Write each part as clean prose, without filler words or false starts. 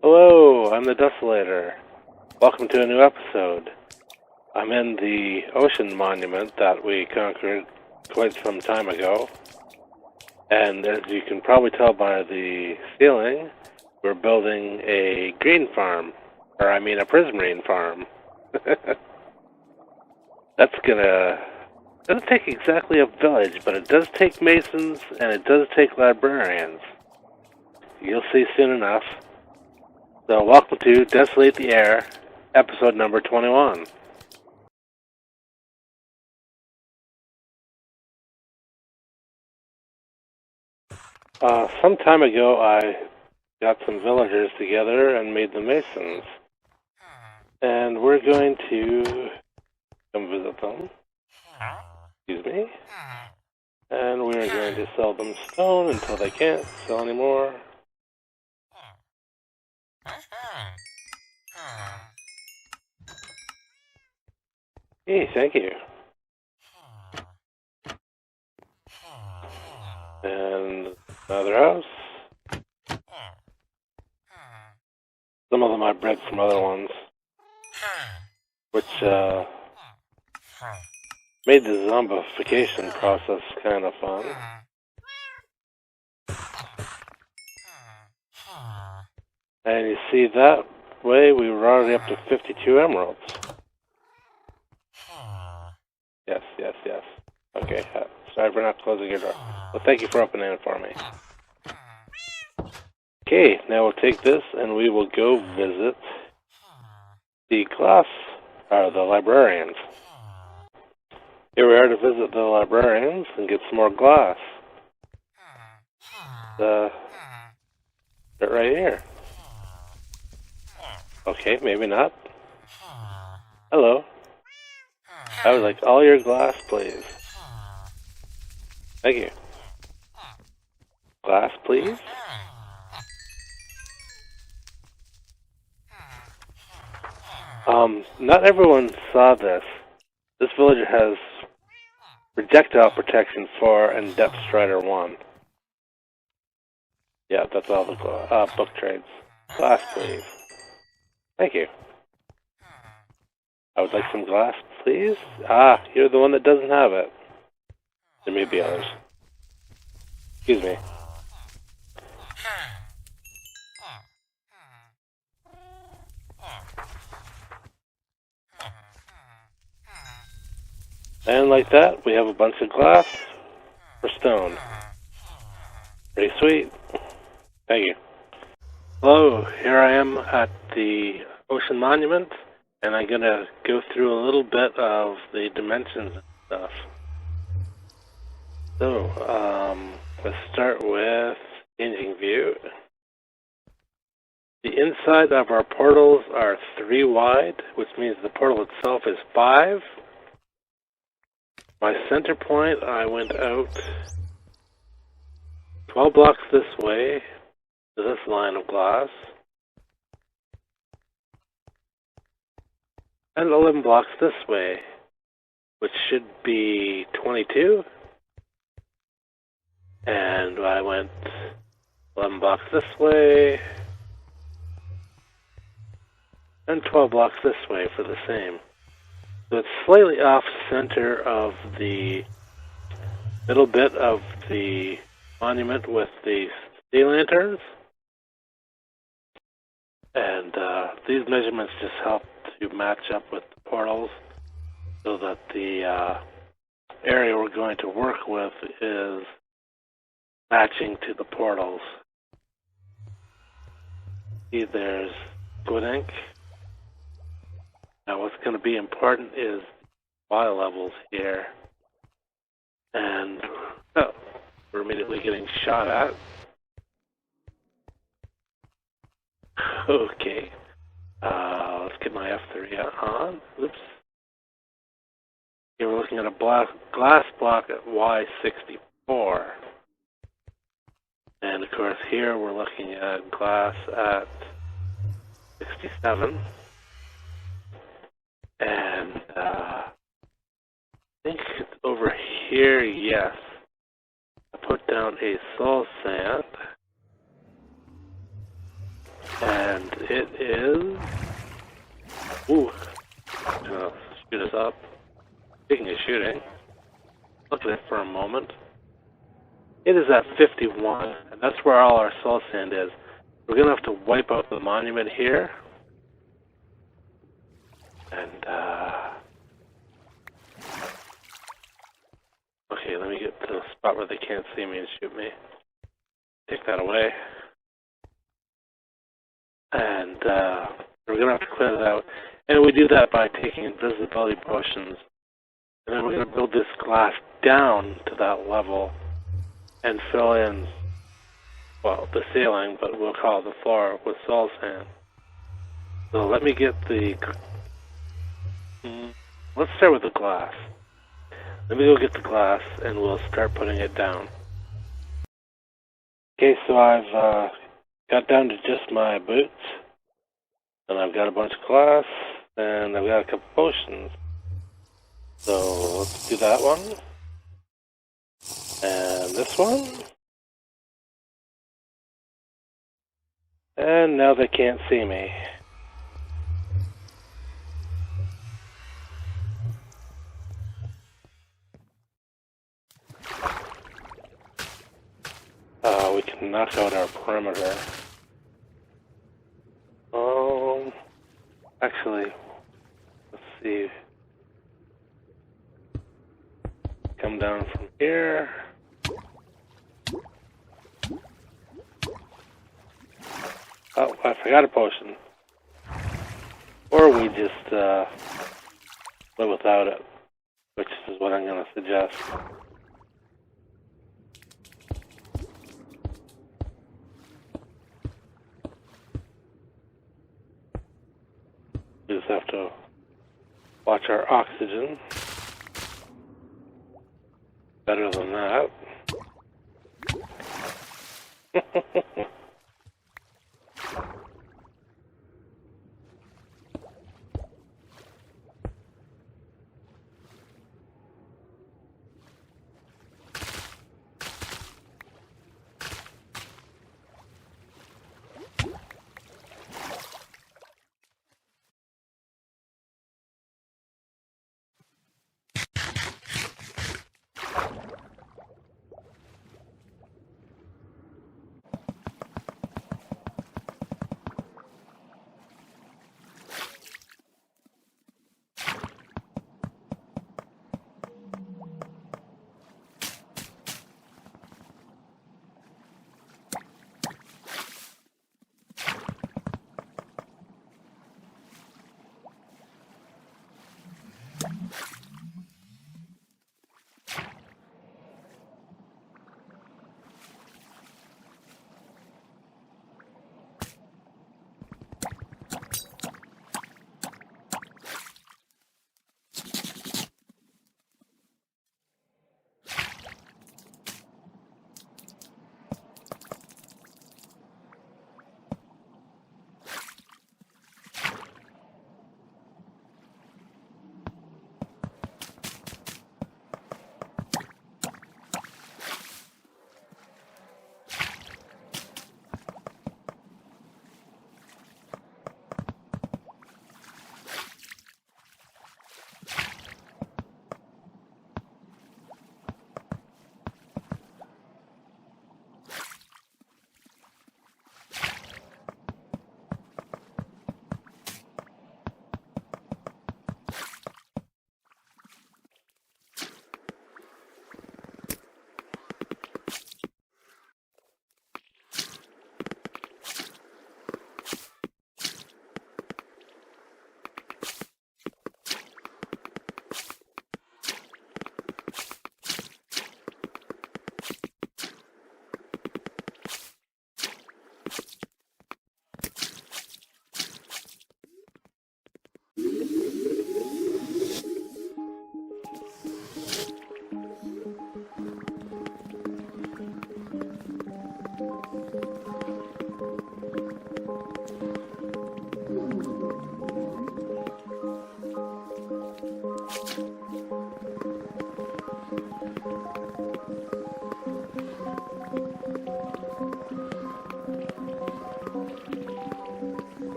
Hello, I'm the Desolator. Welcome to a new episode. I'm in the ocean monument that we conquered quite some time ago. And as you can probably tell by the ceiling, we're building a green farm. Or I mean a Prismarine farm. Doesn't take exactly a village, but it does take masons and it does take librarians. You'll see soon enough. So welcome to Desolate the Air, episode number 21. Some time ago I got some villagers together and made them masons. And we're going to come visit them. Excuse me. And we're going to sell them stone until they can't sell anymore. Hey, thank you. And another house. Some of them I bred from other ones, which made the zombification process kind of fun. And you see that way we were already up to 52 emeralds. Yes. Okay, sorry for not closing your door. Well, thank you for opening it for me. Okay, now we'll take this and we will go visit the the librarians. Here we are to visit the librarians and get some more glass. They're right here. Okay, maybe not. Hello. I would like all your glass, please. Thank you. Glass, please. Not everyone saw this. This villager has projectile protection 4 and depth strider 1. Yeah, that's all the book trades. Glass, please. Thank you. I would like some glass, please. Ah, you're the one that doesn't have it. There may be others. Excuse me. And like that, we have a bunch of glass for stone. Pretty sweet. Thank you. Hello, here I am at the Ocean Monument, and I'm going to go through a little bit of the dimensions and stuff. So, let's start with changing view. The inside of our portals are 3 wide, which means the portal itself is 5. My center point, I went out 12 blocks this way to this line of glass, and 11 blocks this way, which should be 22. And I went 11 blocks this way, and 12 blocks this way for the same. So it's slightly off center of the middle bit of the monument with the sea lanterns. And these measurements just help to match up with the portals so that the area we're going to work with is matching to the portals. See, there's good ink. Now what's going to be important is file levels here. And we're immediately getting shot at. Okay. Let's get my F3 on. Oops. Here we're looking at a glass block at Y64. And of course here we're looking at glass at 67. And I think it's over here, yes. I put down a soul sand. And And it is... Ooh. Gonna shoot us up. Speaking of shooting, look at it for a moment. It is at 51, and that's where all our soul sand is. We're gonna have to wipe out the monument here. And, okay, let me get to the spot where they can't see me and shoot me. Take that away. And, we're gonna have to clear it out. And we do that by taking invisibility potions. And then we're gonna build this glass down to that level and fill in, well, the ceiling, but we'll call it the floor with soul sand. So let me get the... Let's start with the glass. Let me go get the glass and we'll start putting it down. Okay, so I've got down to just my boots. And I've got a bunch of glass. And I've got a couple potions. So let's do that one. And this one. And now they can't see me. We can knock out our perimeter. Actually, let's see. Come down from here. Oh, I forgot a potion. Or we just live without it, which is what I'm going to suggest. We just have to watch our oxygen. Better than that.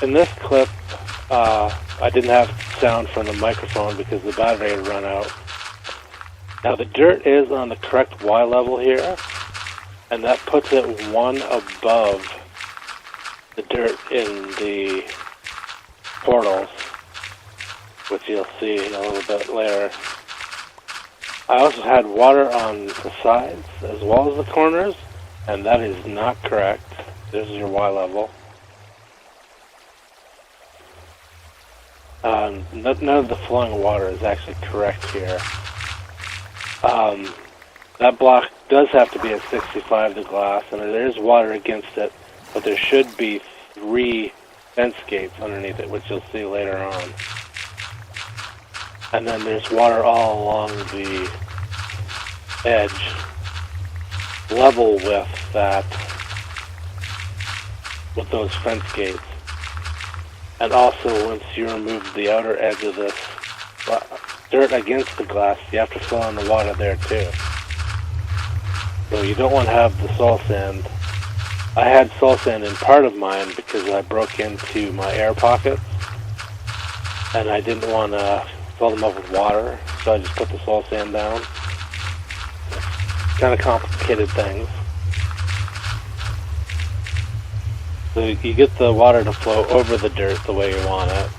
In this clip, I didn't have sound from the microphone because the battery had run out. Now the dirt is on the correct Y level here, and that puts it one above the dirt in the portals, which you'll see a little bit later. I also had water on the sides as well as the corners, and that is not correct. This is your Y level. None of the flowing water is actually correct here. That block does have to be at 65 to glass, and there is water against it, but there should be 3 fence gates underneath it, which you'll see later on. And then there's water all along the edge, level with that, with those fence gates. And also, once you remove the outer edge of this dirt against the glass, you have to fill in the water there too. So you don't want to have the soil sand. I had soil sand in part of mine because I broke into my air pockets, and I didn't want to fill them up with water, so I just put the soil sand down. Kind of complicated things. So you get the water to flow over the dirt the way you want it,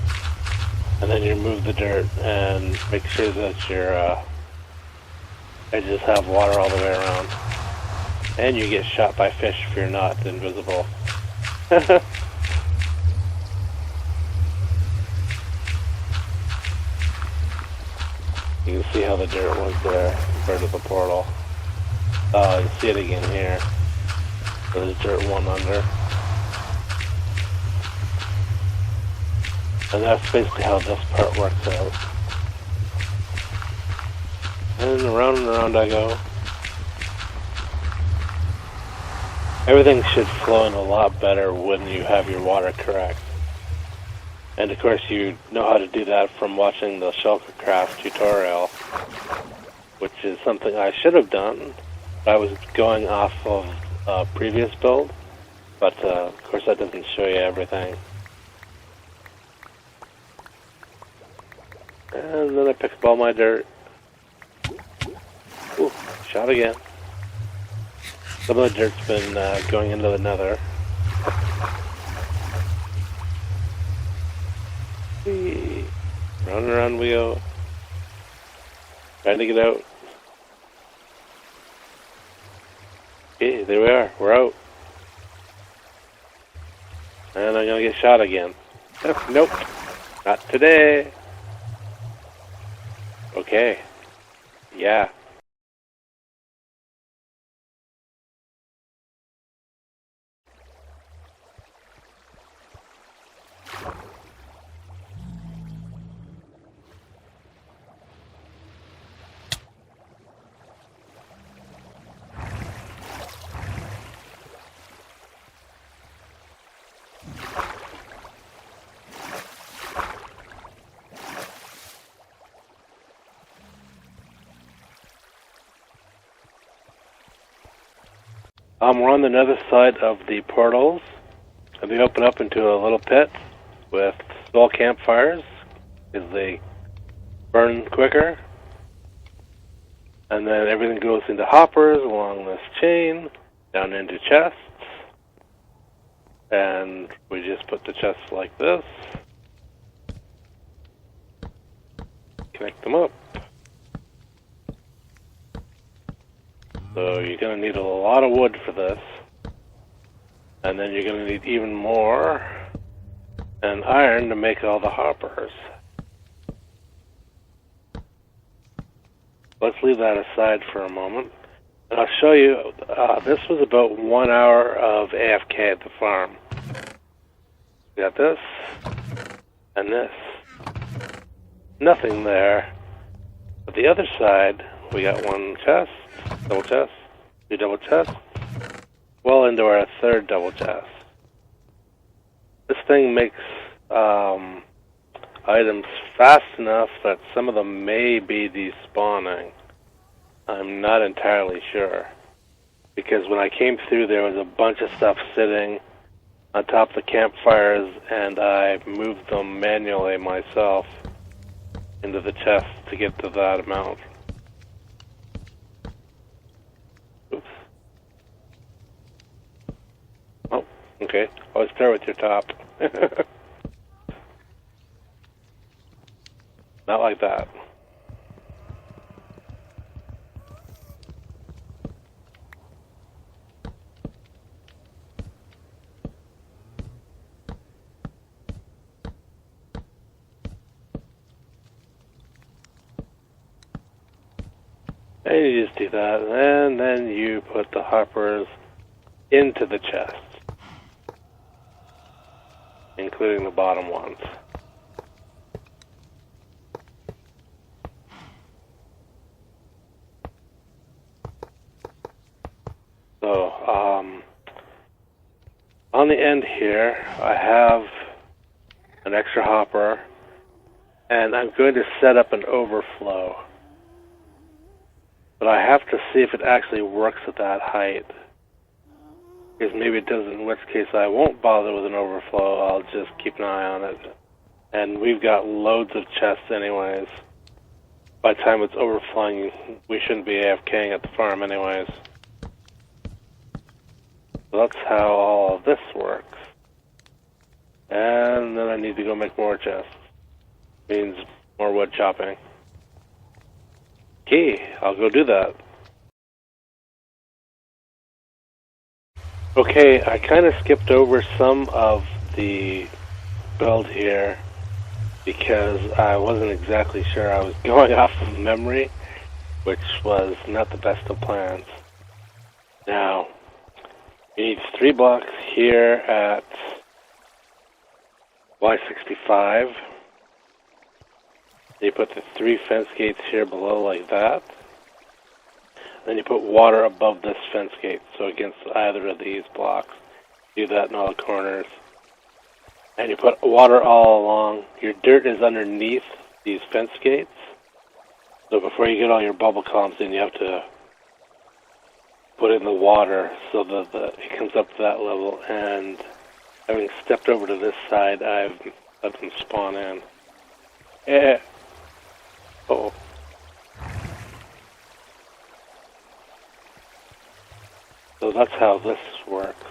and then you remove the dirt and make sure that your edges have water all the way around. And you get shot by fish if you're not invisible. You can see how the dirt was there compared to the portal. You see it again here. So there's dirt one under. And that's basically how this part works out. And around I go. Everything should flow in a lot better when you have your water correct. And of course you know how to do that from watching the Shulkercraft tutorial, which is something I should have done. I was going off of a previous build, but of course that doesn't show you everything. And then I pick up all my dirt. Ooh, shot again. Some of the dirt's been going into the nether. Round and around we go. Trying to get out. Okay, there we are. We're out. And I'm gonna get shot again. Nope. Not today. Okay. Yeah. We're on the nether side of the portals, and they open up into a little pit with small campfires because they burn quicker. And then everything goes into hoppers along this chain, down into chests, and we just put the chests like this, connect them up. So you're going to need a lot of wood for this, and then you're going to need even more and iron to make all the hoppers. Let's leave that aside for a moment, and I'll show you, this was about 1 hour of AFK at the farm. We got this, and this. Nothing there. But the other side, we got one chest, double chest, 2 double chests, well into our 3rd double chest. This thing makes items fast enough that some of them may be despawning. I'm not entirely sure, because when I came through there was a bunch of stuff sitting on top of the campfires, and I moved them manually myself into the chest to get to that amount. Oops. Oh, okay. Always start with your top. Not like that. And you just do that, and then you put the hoppers into the chest, including the bottom ones. So, on the end here, I have an extra hopper, and I'm going to set up an overflow. But I have to see if it actually works at that height. Because maybe it doesn't, in which case I won't bother with an overflow, I'll just keep an eye on it. And we've got loads of chests anyways. By the time it's overflowing, we shouldn't be AFKing at the farm anyways. So that's how all of this works. And then I need to go make more chests. Means more wood chopping. Okay, I'll go do that. Okay, I kind of skipped over some of the build here because I wasn't exactly sure. I was going off of memory, which was not the best of plans. Now, you need 3 blocks here at Y65. You put the 3 fence gates here below like that. Then you put water above this fence gate, so against either of these blocks. Do that in all the corners. And you put water all along. Your dirt is underneath these fence gates. So before you get all your bubble columns in, you have to put in the water so that it comes up to that level. And having stepped over to this side, I've let them spawn in. Oh. So that's how this works.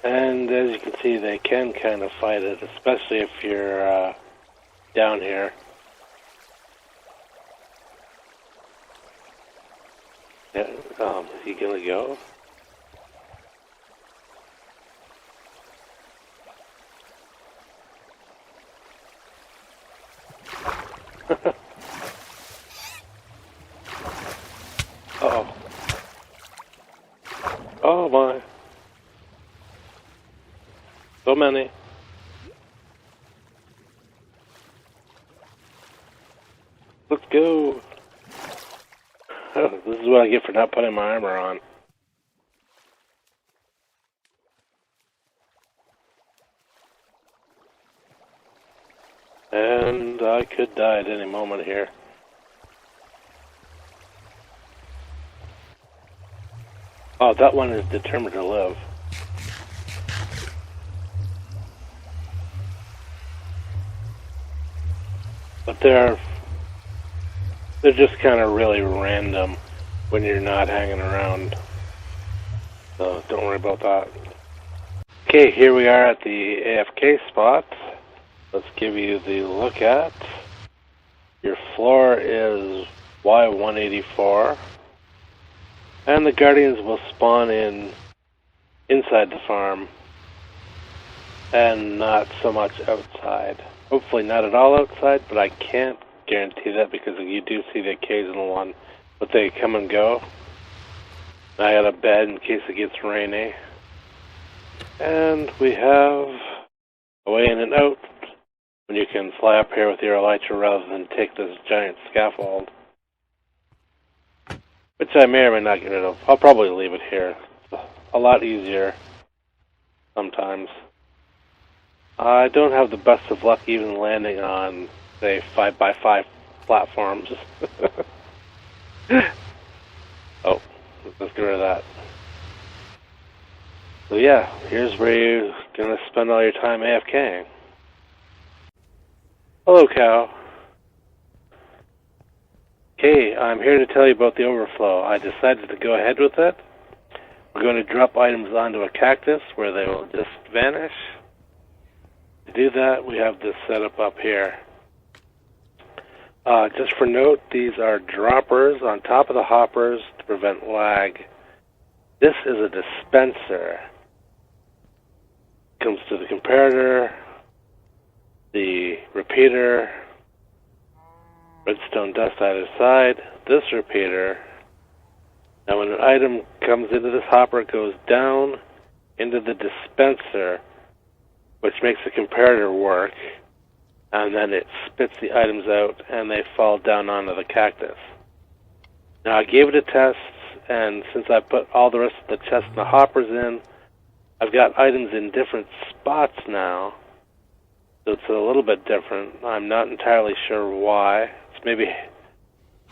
And as you can see, they can kind of fight it, especially if you're down here. Yeah, is he gonna go? Uh-oh. Oh my. So many. Let's go. Oh, this is what I get for not putting my armor on. And I could die at any moment here. Oh, that one is determined to live. But they're just kind of really random when you're not hanging around. So don't worry about that. Okay, here we are at the AFK spot. Let's give you the look at. Your floor is Y184. And the guardians will spawn inside the farm and not so much outside. Hopefully not at all outside, but I can't guarantee that because you do see the occasional one, but they come and go. I got a bed in case it gets rainy. And we have a way in and out when you can fly up here with your elytra rather than take this giant scaffold. Which I may or may not get rid of. I'll probably leave it here. It's a lot easier sometimes. I don't have the best of luck even landing on, say, 5x5 platforms. Oh, let's get rid of that. So yeah, here's where you gonna spend all your time AFKing. Hello, cow. Okay, I'm here to tell you about the overflow. I decided to go ahead with it. We're going to drop items onto a cactus where they will just vanish. To do that, we have this setup up here. Just for note, these are droppers on top of the hoppers to prevent lag. This is a dispenser. Comes to the comparator, the repeater, redstone dust either side, this repeater. Now when an item comes into this hopper, it goes down into the dispenser, which makes the comparator work, and then it spits the items out and they fall down onto the cactus. Now I gave it a test, and since I put all the rest of the chests and the hoppers in, I've got items in different spots now, so it's a little bit different. I'm not entirely sure why. It's maybe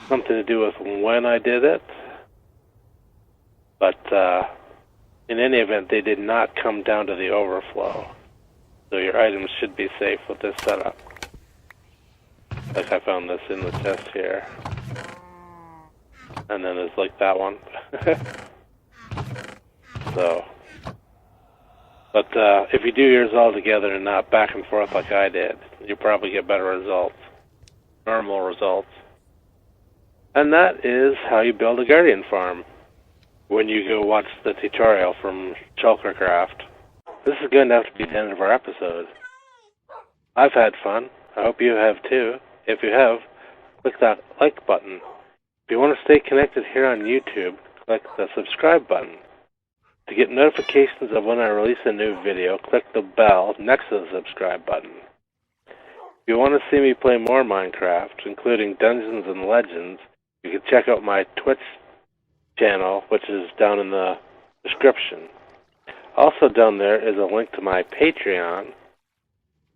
something to do with when I did it, but in any event, they did not come down to the overflow. So your items should be safe with this setup. Like I found this in the chest here. And then there's like that one. So, but if you do yours all together and not back and forth like I did, you probably get better results. Normal results. And that is how you build a guardian farm when you go watch the tutorial from Shulkercraft. This is going to have to be the end of our episode. I've had fun. I hope you have too. If you have, click that like button. If you want to stay connected here on YouTube, click the subscribe button. To get notifications of when I release a new video, click the bell next to the subscribe button. If you want to see me play more Minecraft, including Dungeons and Legends, you can check out my Twitch channel, which is down in the description. Also down there is a link to my Patreon,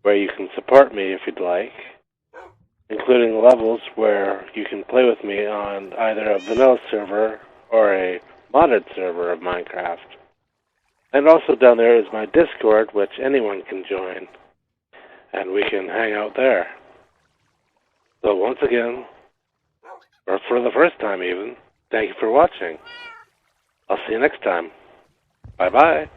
where you can support me if you'd like, including levels where you can play with me on either a vanilla server or a modded server of Minecraft. And also down there is my Discord, which anyone can join, and we can hang out there. So once again, or for the first time even, thank you for watching. I'll see you next time. Bye-bye.